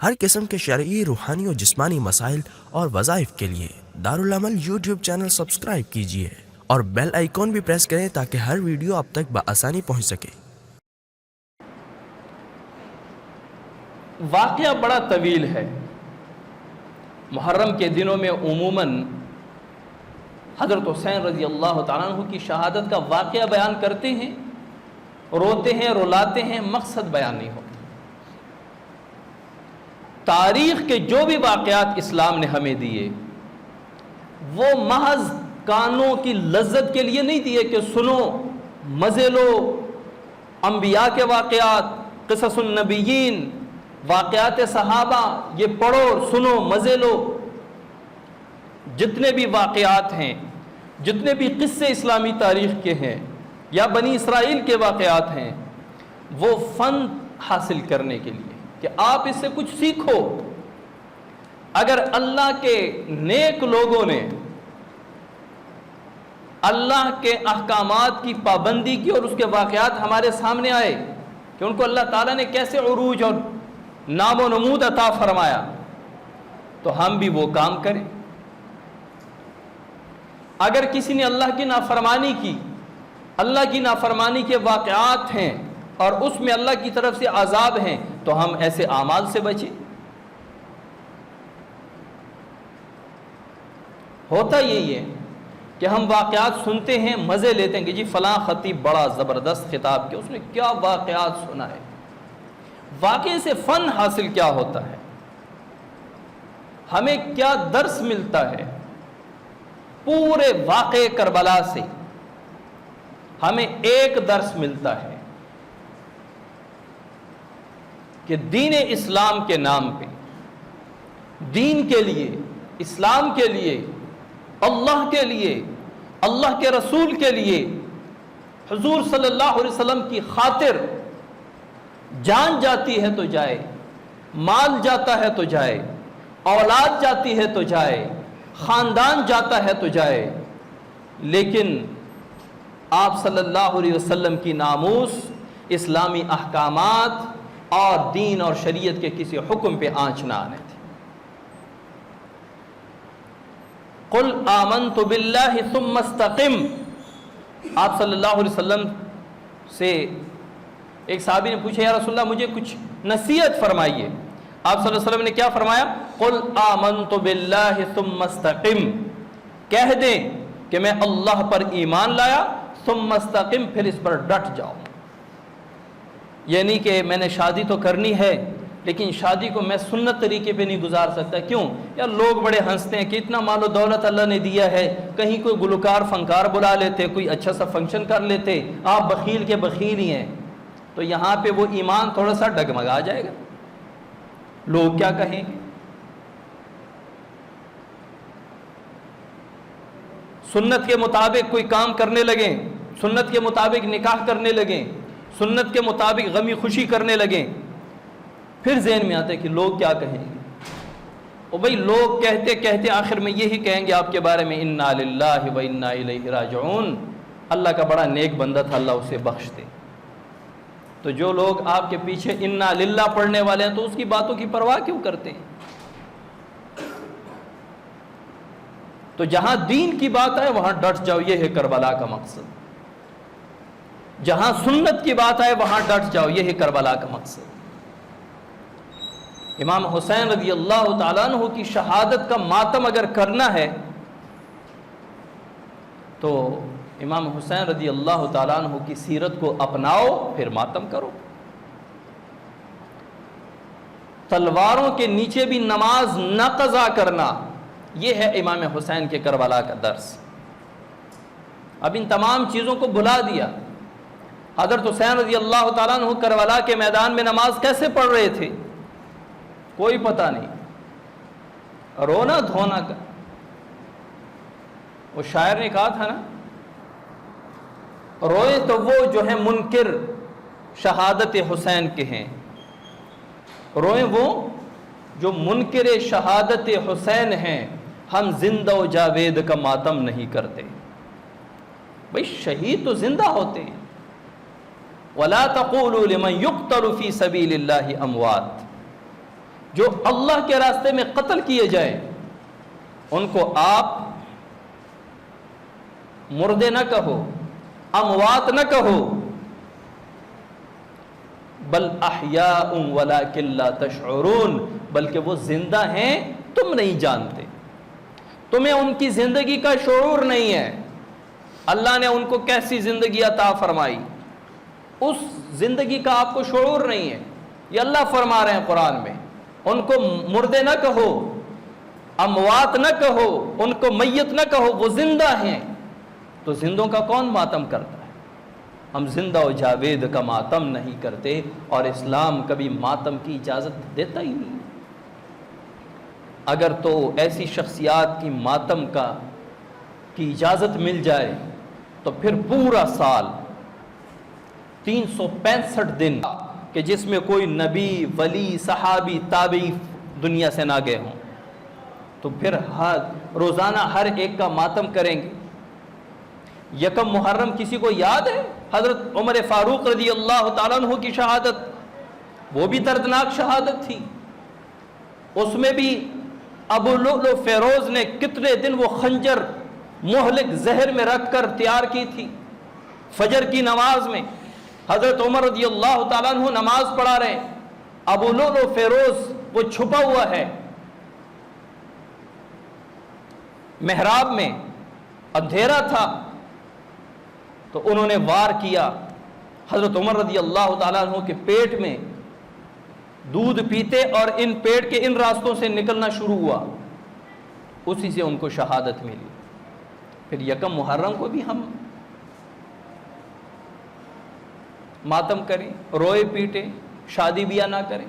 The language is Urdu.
ہر قسم کے شرعی، روحانی اور جسمانی مسائل اور وظائف کے لیے دارالعمل یوٹیوب چینل سبسکرائب کیجیے اور بیل آئیکن بھی پریس کریں تاکہ ہر ویڈیو آپ تک بآسانی پہنچ سکے۔ واقعہ بڑا طویل ہے۔ محرم کے دنوں میں عموماً حضرت حسین رضی اللہ تعالیٰ عنہ کی شہادت کا واقعہ بیان کرتے ہیں، روتے ہیں، رلاتے ہیں، مقصد بیان نہیں ہوتا۔ تاریخ کے جو بھی واقعات اسلام نے ہمیں دیے وہ محض کانوں کی لذت کے لیے نہیں دیے کہ سنو، مزے لو، انبیاء کے واقعات، قصص النبیین، واقعات صحابہ، یہ پڑھو، سنو، مزے لو۔ جتنے بھی واقعات ہیں، جتنے بھی قصے اسلامی تاریخ کے ہیں یا بنی اسرائیل کے واقعات ہیں، وہ فن حاصل کرنے کے لیے کہ آپ اس سے کچھ سیکھو۔ اگر اللہ کے نیک لوگوں نے اللہ کے احکامات کی پابندی کی اور اس کے واقعات ہمارے سامنے آئے کہ ان کو اللہ تعالیٰ نے کیسے عروج اور نام و نمود عطا فرمایا، تو ہم بھی وہ کام کریں۔ اگر کسی نے اللہ کی نافرمانی کی، اللہ کی نافرمانی کے واقعات ہیں اور اس میں اللہ کی طرف سے عذاب ہیں، تو ہم ایسے اعمال سے بچیں۔ ہوتا یہی ہے کہ ہم واقعات سنتے ہیں، مزے لیتے ہیں کہ جی فلاں خطیب بڑا زبردست خطاب کیا، اس نے کیا واقعات سنا ہے۔ واقعے سے فن حاصل کیا ہوتا ہے، ہمیں کیا درس ملتا ہے؟ پورے واقعے کربلا سے ہمیں ایک درس ملتا ہے کہ دین اسلام کے نام پہ، دین کے لیے، اسلام کے لیے، اللہ کے لیے، اللہ کے رسول کے لیے، حضور صلی اللہ علیہ وسلم کی خاطر جان جاتی ہے تو جائے، مال جاتا ہے تو جائے، اولاد جاتی ہے تو جائے، خاندان جاتا ہے تو جائے، لیکن آپ صلی اللہ علیہ وسلم کی ناموس، اسلامی احکامات اور دین اور شریعت کے کسی حکم پہ آنچ نہ آنے تھے۔ قل آمنت باللہ ثم استقم۔ آپ صلی اللہ علیہ وسلم سے ایک صحابی نے پوچھا، یا رسول اللہ مجھے کچھ نصیحت فرمائیے۔ آپ صلی اللہ علیہ وسلم نے کیا فرمایا؟ قل آمنت باللہ ثم استقم۔ کہہ دیں کہ میں اللہ پر ایمان لایا، ثم استقم، پھر اس پر ڈٹ جاؤ۔ یعنی کہ میں نے شادی تو کرنی ہے لیکن شادی کو میں سنت طریقے پہ نہیں گزار سکتا۔ کیوں؟ یار لوگ بڑے ہنستے ہیں کہ اتنا مال و دولت اللہ نے دیا ہے، کہیں کوئی گلوکار فنکار بلا لیتے، کوئی اچھا سا فنکشن کر لیتے، آپ بخیل کے بخیل ہی ہیں۔ تو یہاں پہ وہ ایمان تھوڑا سا ڈگمگا جائے گا، لوگ کیا کہیں گے؟ سنت کے مطابق کوئی کام کرنے لگیں، سنت کے مطابق نکاح کرنے لگیں، سنت کے مطابق غمی خوشی کرنے لگیں، پھر ذہن میں آتا ہے کہ لوگ کیا کہیں گے۔ اور بھائی لوگ کہتے کہتے آخر میں یہی کہیں گے آپ کے بارے میں، انا للہ و انا الیہ راجعون، اللہ کا بڑا نیک بندہ تھا، اللہ اسے بخش دے۔ تو جو لوگ آپ کے پیچھے انا للہ پڑھنے والے ہیں تو اس کی باتوں کی پرواہ کیوں کرتے ہیں؟ تو جہاں دین کی بات آئے وہاں ڈٹ جاؤ، یہ ہے کربلا کا مقصد۔ جہاں سنت کی بات آئے وہاں ڈٹ جاؤ، یہ ہے کربلا کا مقصد۔ امام حسین رضی اللہ تعالیٰ عنہ کی شہادت کا ماتم اگر کرنا ہے تو امام حسین رضی اللہ تعالیٰ عنہ کی سیرت کو اپناؤ، پھر ماتم کرو۔ تلواروں کے نیچے بھی نماز نہ قضا کرنا، یہ ہے امام حسین کے کربلا کا درس۔ اب ان تمام چیزوں کو بھلا دیا۔ حضرت حسین رضی اللہ تعالیٰ عنہ کربلا کے میدان میں نماز کیسے پڑھ رہے تھے؟ کوئی پتہ نہیں، رونا دھونا کا۔ وہ شاعر نے کہا تھا نا، روئے تو وہ جو ہیں منکر شہادت حسین کے ہیں، روئیں وہ جو منکر شہادت حسین ہیں، ہم زندہ و جاوید کا ماتم نہیں کرتے۔ بھئی شہید تو زندہ ہوتے ہیں۔ وَلَا تَقُولُوا لِمَنْ يُقْتَلُ فِي سَبِيلِ اللَّهِ أَمْوَاتٍ، جو اللہ کے راستے میں قتل کیے جائے ان کو آپ مردے نہ کہو، اموات نہ کہو، بل احیاء ولکن لا تشعرون، بلکہ وہ زندہ ہیں تم نہیں جانتے، تمہیں ان کی زندگی کا شعور نہیں ہے۔ اللہ نے ان کو کیسی زندگی عطا فرمائی، اس زندگی کا آپ کو شعور نہیں ہے۔ یہ اللہ فرما رہے ہیں قرآن میں، ان کو مردے نہ کہو، اموات نہ کہو، ان کو میت نہ کہو، وہ زندہ ہیں۔ تو زندوں کا کون ماتم کرتا ہے؟ ہم زندہ و جاوید کا ماتم نہیں کرتے، اور اسلام کبھی ماتم کی اجازت دیتا ہی نہیں۔ اگر تو ایسی شخصیات کی ماتم کی اجازت مل جائے تو پھر پورا سال 365 دن کہ جس میں کوئی نبی، ولی، صحابی، تابعی دنیا سے نہ گئے ہوں، تو پھر روزانہ ہر ایک کا ماتم کریں گے۔ یکم محرم کسی کو یاد ہے؟ حضرت عمر فاروق رضی اللہ تعالیٰ عنہ کی شہادت، وہ بھی دردناک شہادت تھی۔ اس میں بھی ابو لؤلؤ فیروز نے کتنے دن وہ خنجر مہلک زہر میں رکھ کر تیار کی تھی۔ فجر کی نماز میں حضرت عمر رضی اللہ تعالیٰ عنہ نماز پڑھا رہے ہیں، ابو لؤلؤ فیروز وہ چھپا ہوا ہے محراب میں، اندھیرا تھا، تو انہوں نے وار کیا، حضرت عمر رضی اللہ تعالیٰ عنہ کے پیٹ میں دودھ پیتے اور ان پیٹ کے ان راستوں سے نکلنا شروع ہوا، اسی سے ان کو شہادت ملی۔ پھر یکم محرم کو بھی ہم ماتم کریں، روئے پیٹیں، شادی بیاہ نہ کریں؟